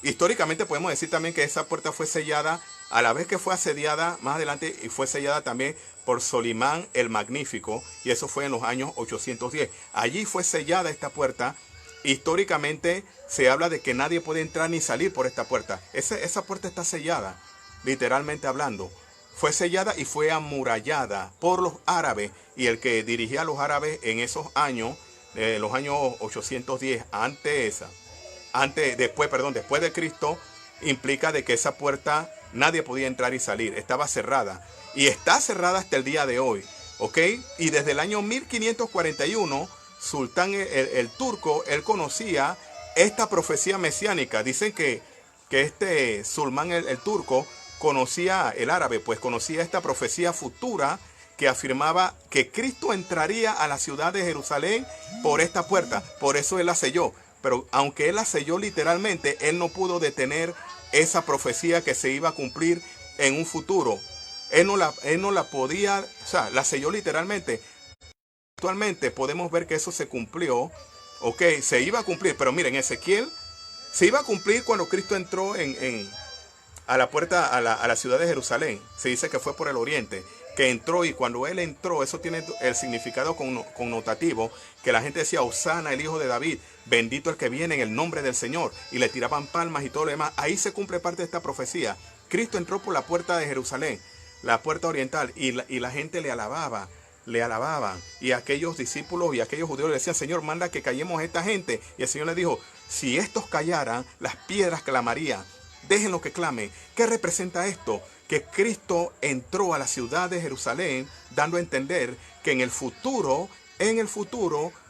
históricamente podemos decir también que esa puerta fue sellada a la vez que fue asediada más adelante, y fue sellada también por Solimán el Magnífico, y eso fue en los años 810. Allí fue sellada esta puerta. Históricamente se habla de que nadie puede entrar ni salir por esta puerta. Esa puerta está sellada, literalmente hablando. Fue sellada y fue amurallada por los árabes, y el que dirigía a los árabes en esos años, los años 810, después de Cristo, implica de que esa puerta nadie podía entrar y salir, estaba cerrada, y está cerrada hasta el día de hoy, ¿ok? Y desde el año 1541, Sultán el turco, él conocía esta profecía mesiánica. Dicen que este Sulmán el turco conocía el árabe, pues conocía esta profecía futura que afirmaba que Cristo entraría a la ciudad de Jerusalén por esta puerta. Por eso él la selló. Pero aunque él la selló literalmente, él no pudo detener esa profecía que se iba a cumplir en un futuro. Él no la podía, o sea, la selló literalmente. Actualmente podemos ver que eso se cumplió. Ok, se iba a cumplir, pero miren, Ezequiel se iba a cumplir cuando Cristo entró a la puerta, a la ciudad de Jerusalén. Se dice que fue por el oriente, que entró, y cuando él entró, eso tiene el significado connotativo, que la gente decía, Hosana, el hijo de David, bendito el que viene en el nombre del Señor, y le tiraban palmas y todo lo demás. Ahí se cumple parte de esta profecía. Cristo entró por la puerta de Jerusalén, la puerta oriental, y la gente le alababan, y aquellos discípulos y aquellos judíos le decían, Señor, manda que callemos a esta gente. Y el Señor les dijo, si estos callaran, las piedras clamarían. Déjenlo que clamen. ¿Qué representa esto? Que Cristo entró a la ciudad de Jerusalén, dando a entender que en el futuro,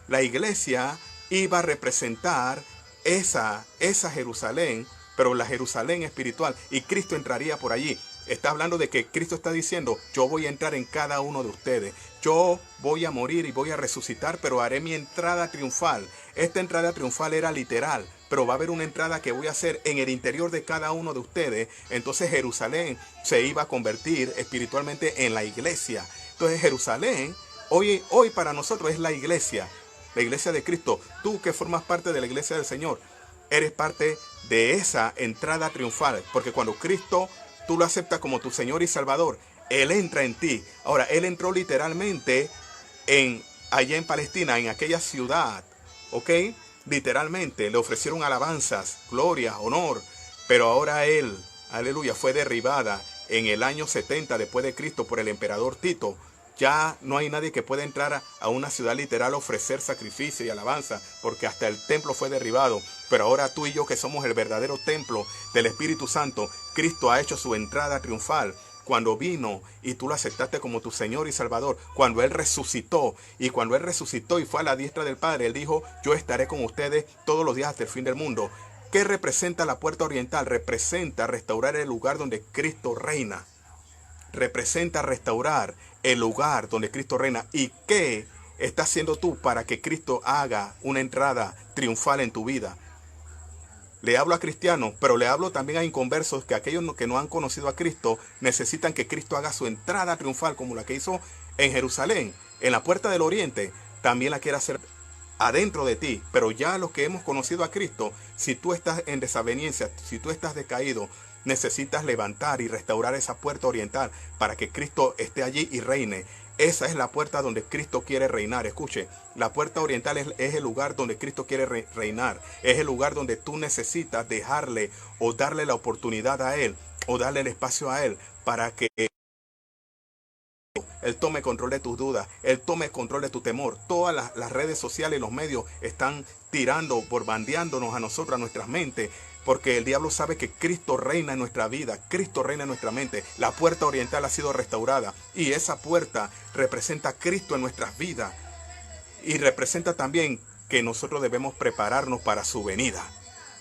la iglesia iba a representar esa Jerusalén, pero la Jerusalén espiritual, y Cristo entraría por allí. Está hablando de que Cristo está diciendo, yo voy a entrar en cada uno de ustedes. Yo voy a morir y voy a resucitar, pero haré mi entrada triunfal. Esta entrada triunfal era literal, pero va a haber una entrada que voy a hacer en el interior de cada uno de ustedes. Entonces Jerusalén se iba a convertir espiritualmente en la iglesia. Entonces Jerusalén, hoy para nosotros es la iglesia de Cristo. Tú que formas parte de la iglesia del Señor, eres parte de esa entrada triunfal, porque cuando Cristo tú lo aceptas como tu Señor y Salvador, Él entra en ti. Ahora, Él entró literalmente allá en Palestina, en aquella ciudad, ¿ok? Literalmente le ofrecieron alabanzas, gloria, honor, pero ahora Él, aleluya, fue derribada en el año 70 después de Cristo por el emperador Tito. Ya no hay nadie que pueda entrar a una ciudad literal a ofrecer sacrificio y alabanza, porque hasta el templo fue derribado. Pero ahora tú y yo, que somos el verdadero templo del Espíritu Santo, Cristo ha hecho su entrada triunfal. Cuando vino y tú lo aceptaste como tu Señor y Salvador, cuando Él resucitó, y cuando Él resucitó y fue a la diestra del Padre, Él dijo, yo estaré con ustedes todos los días hasta el fin del mundo. ¿Qué representa la puerta oriental? Representa restaurar el lugar donde Cristo reina. Representa restaurar el lugar donde Cristo reina. ¿Y qué estás haciendo tú para que Cristo haga una entrada triunfal en tu vida? Le hablo a cristianos, pero le hablo también a inconversos, que aquellos que no han conocido a Cristo necesitan que Cristo haga su entrada triunfal como la que hizo en Jerusalén, en la puerta del oriente. También la quiere hacer adentro de ti. Pero ya los que hemos conocido a Cristo, si tú estás en desaveniencia, si tú estás decaído, necesitas levantar y restaurar esa puerta oriental para que Cristo esté allí y reine. Esa es la puerta donde Cristo quiere reinar. Escuche, la puerta oriental es el lugar donde Cristo quiere reinar. Es el lugar donde tú necesitas dejarle o darle la oportunidad a Él o darle el espacio a Él para que Él tome control de tus dudas, Él tome control de tu temor. Todas las redes sociales y los medios están tirando, bombardeándonos a nosotros, a nuestras mentes, porque el diablo sabe que Cristo reina en nuestra vida, Cristo reina en nuestra mente. La puerta oriental ha sido restaurada y esa puerta representa a Cristo en nuestras vidas y representa también que nosotros debemos prepararnos para su venida.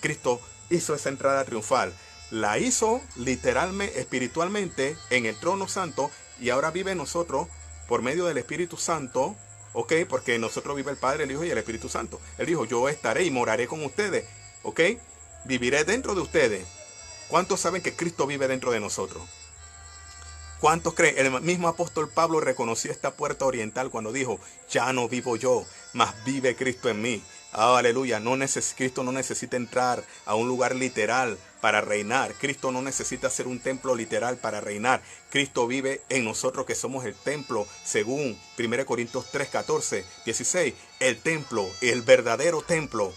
Cristo hizo esa entrada triunfal, la hizo literalmente, espiritualmente en el trono santo, y ahora vive en nosotros por medio del Espíritu Santo, ¿ok? Porque en nosotros vive el Padre, el Hijo y el Espíritu Santo. Él dijo, yo estaré y moraré con ustedes, ¿ok? Viviré dentro de ustedes. ¿Cuántos saben que Cristo vive dentro de nosotros? ¿Cuántos creen? El mismo apóstol Pablo reconoció esta puerta oriental cuando dijo, ya no vivo yo, mas vive Cristo en mí. Oh, aleluya. Cristo no necesita entrar a un lugar literal para reinar. Cristo no necesita ser un templo literal para reinar. Cristo vive en nosotros, que somos el templo, según 1 Corintios 3, 14, 16. El templo, el verdadero templo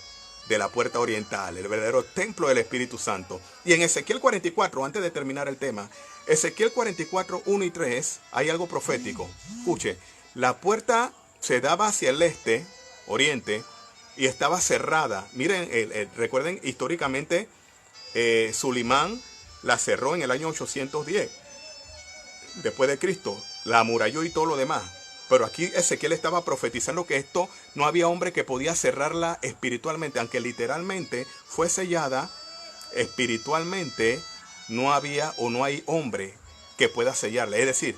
de la puerta oriental, el verdadero templo del Espíritu Santo. Y en Ezequiel 44, antes de terminar el tema, Ezequiel 44, 1 y 3, hay algo profético. Escuche, la puerta se daba hacia el este, oriente, y estaba cerrada. Miren, recuerden, históricamente, Sulimán la cerró en el año 810, después de Cristo, la amuralló y todo lo demás. Pero aquí Ezequiel estaba profetizando que esto no había hombre que podía cerrarla espiritualmente, aunque literalmente fue sellada espiritualmente. No había o no hay hombre que pueda sellarla. Es decir,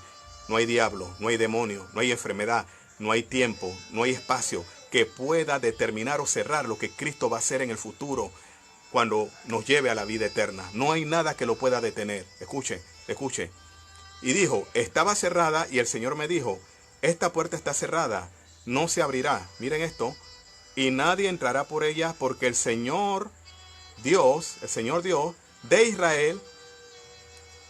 no hay diablo, no hay demonio, no hay enfermedad, no hay tiempo, no hay espacio que pueda determinar o cerrar lo que Cristo va a hacer en el futuro cuando nos lleve a la vida eterna. No hay nada que lo pueda detener. Escuche, escuche. Y dijo, estaba cerrada, y el Señor me dijo, esta puerta está cerrada, no se abrirá. Miren esto. Y nadie entrará por ella, porque el Señor Dios de Israel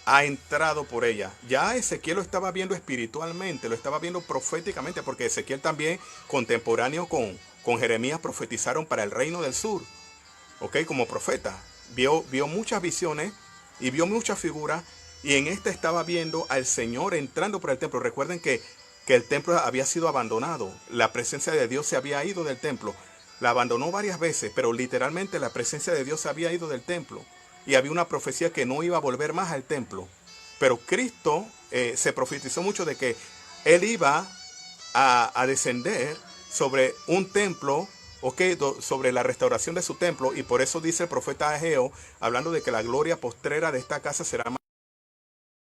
ha entrado por ella. Ya Ezequiel lo estaba viendo espiritualmente, lo estaba viendo proféticamente, porque Ezequiel también, contemporáneo con Jeremías, profetizaron para el reino del sur, ¿ok? Como profeta. Vio muchas visiones y vio muchas figuras, y en esta estaba viendo al Señor entrando por el templo. Recuerden que el templo había sido abandonado, la presencia de Dios se había ido del templo. La abandonó varias veces, pero literalmente la presencia de Dios se había ido del templo. Y había una profecía que no iba a volver más al templo. Pero Cristo se profetizó mucho de que Él iba a descender sobre un templo, sobre la restauración de su templo. Y por eso dice el profeta Ageo, hablando de que la gloria postrera de esta casa será más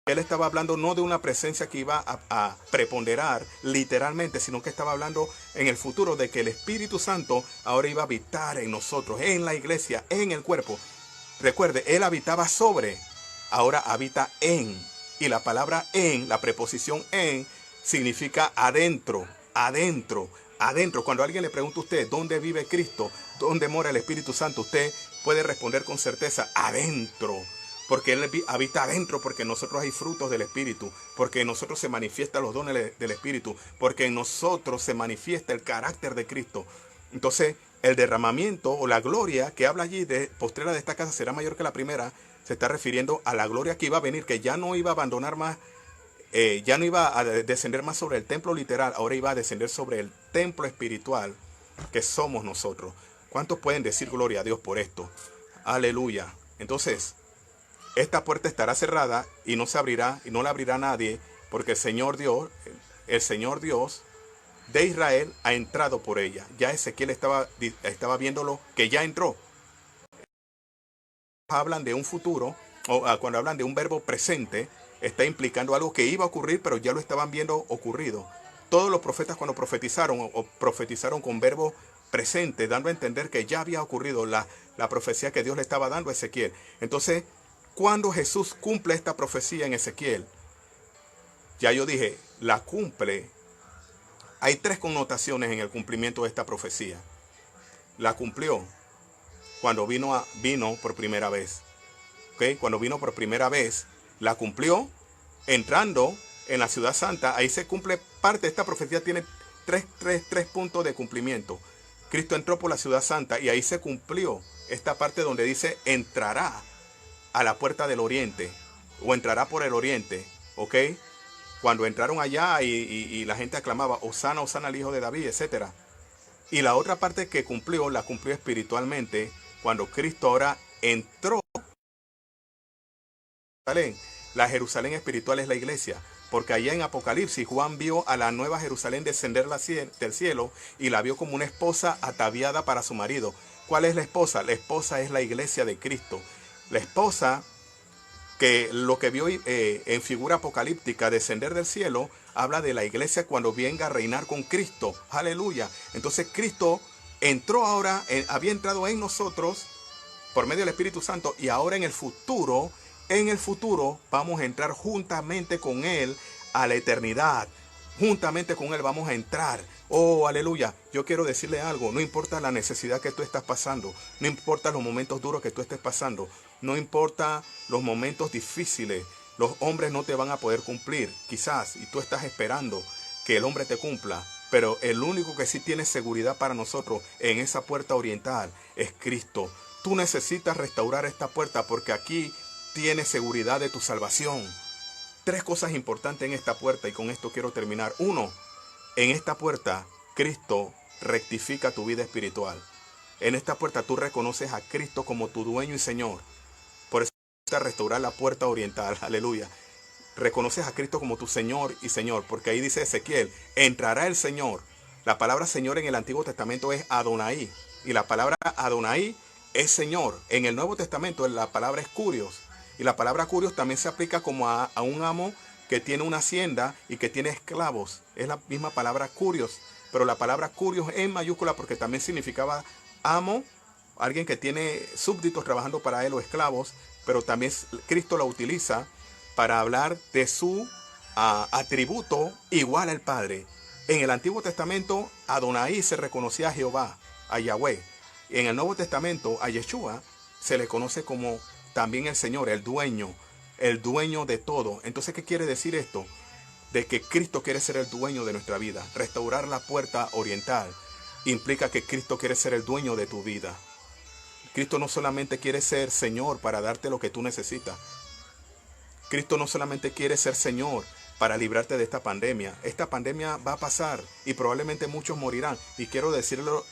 Él estaba hablando no de una presencia que iba a preponderar literalmente, sino que estaba hablando en el futuro de que el Espíritu Santo ahora iba a habitar en nosotros, en la iglesia, en el cuerpo. Recuerde, Él habitaba sobre, ahora habita en. Y la palabra en, la preposición en, significa adentro, adentro, adentro. Cuando alguien le pregunta a usted dónde vive Cristo, dónde mora el Espíritu Santo, usted puede responder con certeza, adentro. Porque Él habita adentro, porque en nosotros hay frutos del Espíritu, porque en nosotros se manifiestan los dones del Espíritu, porque en nosotros se manifiesta el carácter de Cristo. Entonces, el derramamiento o la gloria que habla allí de postrera de esta casa será mayor que la primera, se está refiriendo a la gloria que iba a venir, que ya no iba a abandonar más, ya no iba a descender más sobre el templo literal, ahora iba a descender sobre el templo espiritual que somos nosotros. ¿Cuántos pueden decir gloria a Dios por esto? Aleluya. Entonces, esta puerta estará cerrada y no se abrirá y no la abrirá nadie, porque el Señor Dios de Israel ha entrado por ella. Ya Ezequiel estaba viéndolo que ya entró. Hablan de un futuro, o cuando hablan de un verbo presente, está implicando algo que iba a ocurrir, pero ya lo estaban viendo ocurrido. Todos los profetas cuando profetizaron o profetizaron con verbo presente, dando a entender que ya había ocurrido la profecía que Dios le estaba dando a Ezequiel. Entonces, cuando Jesús cumple esta profecía en Ezequiel, ya yo dije, la cumple. Hay tres connotaciones en el cumplimiento de esta profecía. La cumplió cuando vino por primera vez. ¿Okay? Cuando vino por primera vez, la cumplió entrando en la ciudad santa. Ahí se cumple parte de esta profecía. Tiene tres puntos de cumplimiento. Cristo entró por la ciudad santa y ahí se cumplió esta parte donde dice entrará a la puerta del oriente, o entrará por el oriente, ¿ok? Cuando entraron allá y la gente aclamaba, Hosana, Hosana al hijo de David, etc. Y la otra parte que cumplió, la cumplió espiritualmente, cuando Cristo ahora entró. La Jerusalén espiritual es la iglesia, porque allá en Apocalipsis Juan vio a la nueva Jerusalén descender del cielo y la vio como una esposa ataviada para su marido. ¿Cuál es la esposa? La esposa es la iglesia de Cristo. La esposa, que lo que vio en figura apocalíptica descender del cielo, habla de la iglesia cuando venga a reinar con Cristo. Aleluya. Entonces Cristo entró ahora, había entrado en nosotros por medio del Espíritu Santo, y ahora en el futuro vamos a entrar juntamente con Él a la eternidad. Juntamente con Él vamos a entrar. Oh, aleluya. Yo quiero decirle algo. No importa la necesidad que tú estás pasando. No importa los momentos duros que tú estés pasando. No importa los momentos difíciles. Los hombres no te van a poder cumplir. Quizás. Y tú estás esperando que el hombre te cumpla. Pero el único que sí tiene seguridad para nosotros en esa puerta oriental es Cristo. Tú necesitas restaurar esta puerta porque aquí tienes seguridad de tu salvación. Tres cosas importantes en esta puerta, y con esto quiero terminar. Uno, en esta puerta Cristo rectifica tu vida espiritual. En esta puerta tú reconoces a Cristo como tu dueño y Señor. Por eso necesitas restaurar la puerta oriental. Aleluya. Reconoces a Cristo como tu Señor y Señor, porque ahí dice Ezequiel, entrará el Señor. La palabra Señor en el Antiguo Testamento es Adonai, y la palabra Adonai es Señor. En el Nuevo Testamento la palabra es Kurios. Y la palabra curios también se aplica como a un amo que tiene una hacienda y que tiene esclavos. Es la misma palabra curios, pero la palabra curios en mayúscula porque también significaba amo, alguien que tiene súbditos trabajando para él o esclavos, pero también Cristo la utiliza para hablar de su atributo igual al Padre. En el Antiguo Testamento, Adonai se reconocía a Jehová, a Yahweh. En el Nuevo Testamento, a Yeshua se le conoce como también el Señor, el dueño de todo. Entonces, ¿qué quiere decir esto? De que Cristo quiere ser el dueño de nuestra vida. Restaurar la puerta oriental implica que Cristo quiere ser el dueño de tu vida. Cristo no solamente quiere ser Señor para darte lo que tú necesitas. Cristo no solamente quiere ser Señor para librarte de esta pandemia. Esta pandemia va a pasar y probablemente muchos morirán. Y quiero decirlo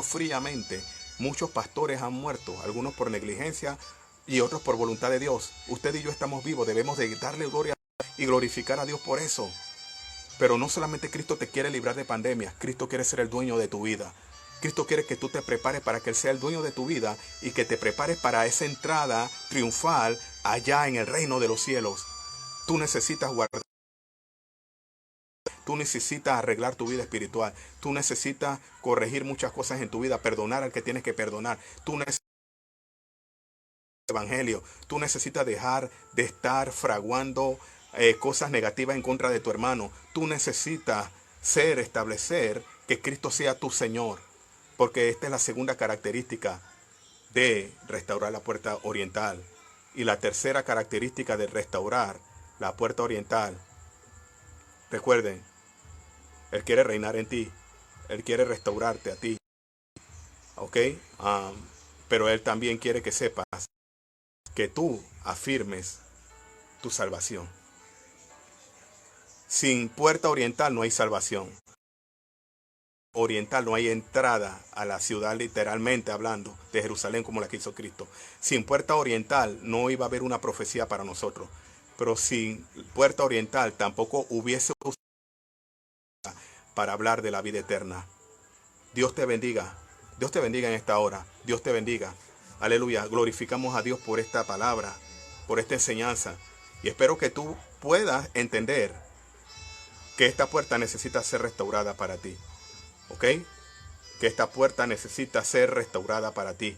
fríamente. Muchos pastores han muerto, algunos por negligencia y otros por voluntad de Dios. Usted y yo estamos vivos, debemos de darle gloria y glorificar a Dios por eso. Pero no solamente Cristo te quiere librar de pandemias, Cristo quiere ser el dueño de tu vida. Cristo quiere que tú te prepares para que Él sea el dueño de tu vida y que te prepares para esa entrada triunfal allá en el reino de los cielos. Tú necesitas guardar. Tú necesitas arreglar tu vida espiritual. Tú necesitas corregir muchas cosas en tu vida, perdonar al que tienes que perdonar. Tú necesitas el evangelio. Tú necesitas dejar de estar fraguando cosas negativas en contra de tu hermano. Tú necesitas establecer que Cristo sea tu Señor. Porque esta es la segunda característica de restaurar la puerta oriental. Y la tercera característica de restaurar la puerta oriental. Recuerden, Él quiere reinar en ti. Él quiere restaurarte a ti. ¿Ok? Pero Él también quiere que sepas que tú afirmes tu salvación. Sin puerta oriental no hay salvación. Oriental no hay entrada a la ciudad, literalmente hablando, de Jerusalén como la que hizo Cristo. Sin puerta oriental no iba a haber una profecía para nosotros. Pero sin puerta oriental tampoco hubiese para hablar de la vida eterna. Dios te bendiga. Dios te bendiga en esta hora. Dios te bendiga. Aleluya. Glorificamos a Dios por esta palabra, por esta enseñanza. Y espero que tú puedas entender que esta puerta necesita ser restaurada para ti. ¿Ok? Que esta puerta necesita ser restaurada para ti.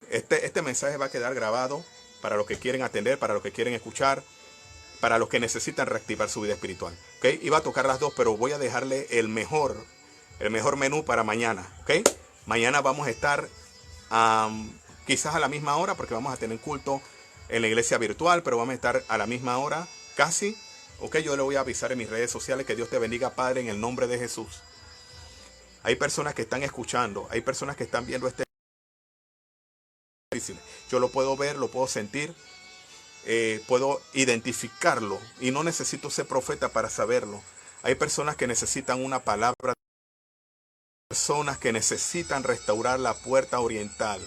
Este mensaje va a quedar grabado para los que quieren atender, para los que quieren escuchar, para los que necesitan reactivar su vida espiritual. ¿Ok? Iba a tocar las dos, pero voy a dejarle el mejor menú para mañana. ¿Ok? Mañana vamos a estar quizás a la misma hora, porque vamos a tener culto en la iglesia virtual, pero vamos a estar a la misma hora, casi. ¿Ok? Yo le voy a avisar en mis redes sociales. Que Dios te bendiga, Padre, en el nombre de Jesús. Hay personas que están escuchando, hay personas que están viendo este. Yo lo puedo ver, lo puedo sentir. Puedo identificarlo y no necesito ser profeta para saberlo. Hay personas que necesitan una palabra, personas que necesitan restaurar la puerta oriental.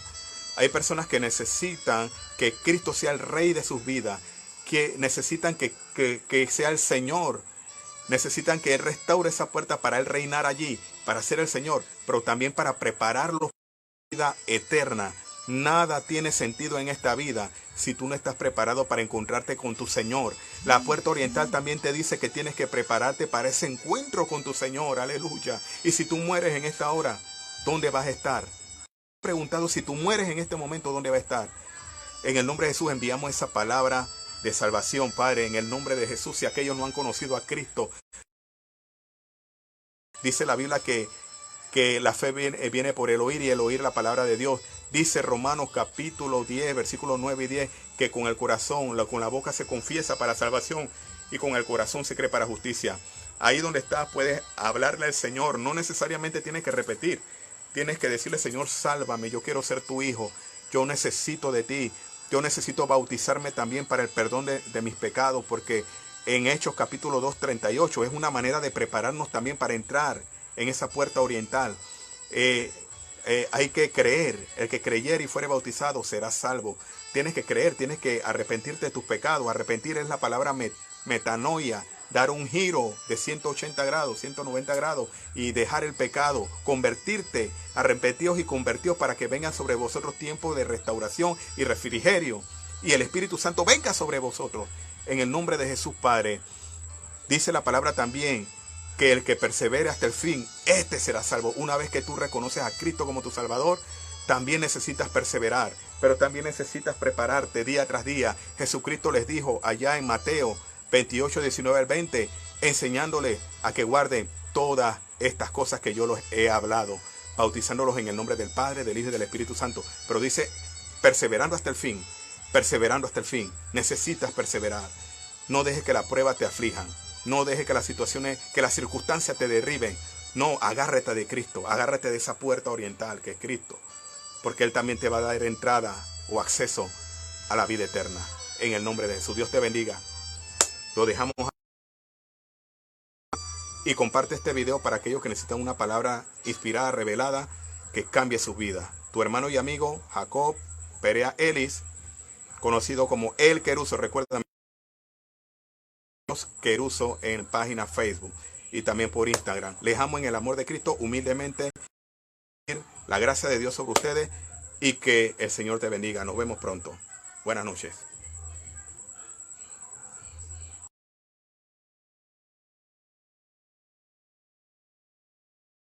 Hay personas que necesitan que Cristo sea el rey de sus vidas, que necesitan que sea el Señor. Necesitan que Él restaure esa puerta para Él reinar allí, para ser el Señor, pero también para prepararlos para la vida eterna. Nada tiene sentido en esta vida si tú no estás preparado para encontrarte con tu Señor. La puerta oriental también te dice que tienes que prepararte para ese encuentro con tu Señor. Aleluya. Y si tú mueres en esta hora, ¿dónde vas a estar? He preguntado, si tú mueres en este momento, ¿dónde vas a estar? En el nombre de Jesús enviamos esa palabra de salvación, Padre, en el nombre de Jesús. Si aquellos no han conocido a Cristo, dice la Biblia que la fe viene por el oír y el oír la palabra de Dios. Dice Romanos capítulo 10, versículos 9 y 10, que con el corazón, con la boca se confiesa para salvación y con el corazón se cree para justicia. Ahí donde estás puedes hablarle al Señor. No necesariamente tienes que repetir. Tienes que decirle, Señor, sálvame, yo quiero ser tu hijo. Yo necesito de ti. Yo necesito bautizarme también para el perdón de mis pecados, porque en Hechos capítulo 2, 38 es una manera de prepararnos también para entrar en esa puerta oriental. Hay que creer. El que creyere y fuere bautizado será salvo. Tienes que creer, tienes que arrepentirte de tus pecados. Arrepentir es la palabra metanoia. Dar un giro de 180 grados, 190 grados y dejar el pecado. Convertirte, arrepentidos y convertidos para que vengan sobre vosotros tiempos de restauración y refrigerio. Y el Espíritu Santo venga sobre vosotros. En el nombre de Jesús, Padre. Dice la palabra también que el que persevere hasta el fin, este será salvo. Una vez que tú reconoces a Cristo como tu Salvador, también necesitas perseverar, pero también necesitas prepararte día tras día. Jesucristo les dijo allá en Mateo 28, 19 al 20, enseñándole a que guarden todas estas cosas que yo les he hablado, bautizándolos en el nombre del Padre, del Hijo y del Espíritu Santo. Pero dice, perseverando hasta el fin, perseverando hasta el fin. Necesitas perseverar. No dejes que la prueba te aflijan. No dejes que las situaciones, que las circunstancias te derriben. No, agárrate de Cristo. Agárrate de esa puerta oriental que es Cristo. Porque Él también te va a dar entrada o acceso a la vida eterna. En el nombre de Jesús. Dios te bendiga. Lo dejamos. Y comparte este video para aquellos que necesitan una palabra inspirada, revelada, que cambie su vida. Tu hermano y amigo Jacob Perea Ellis, conocido como El Queruso. Recuerda, Queruso en página Facebook y también por Instagram. Les amo en el amor de Cristo, humildemente. La gracia de Dios sobre ustedes y que el Señor te bendiga. Nos vemos pronto. Buenas noches.